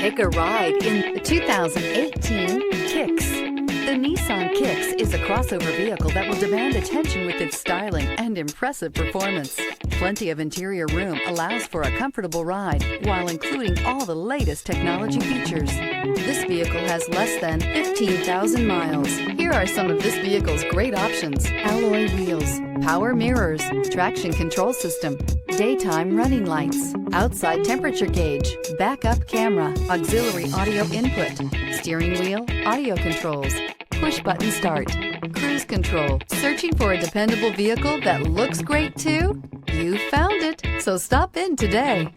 Take a ride in the 2018 Kicks. The Nissan Kicks is a crossover vehicle that will demand attention with its styling and impressive performance. Plenty of interior room allows for a comfortable ride while including all the latest technology features. This vehicle has less than 15,000 miles. Here are some of this vehicle's great options: alloy wheels, power mirrors, traction control system, daytime running lights, outside temperature gauge, backup camera, auxiliary audio input, steering wheel audio controls, push button start, cruise control. Searching for a dependable vehicle that looks great too? You found it, so stop in today.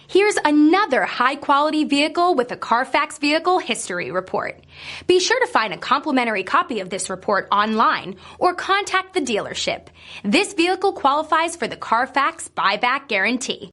Here's another high-quality vehicle with a Carfax Vehicle History Report. Be sure to find a complimentary copy of this report online or contact the dealership. This vehicle qualifies for the Carfax Buyback Guarantee.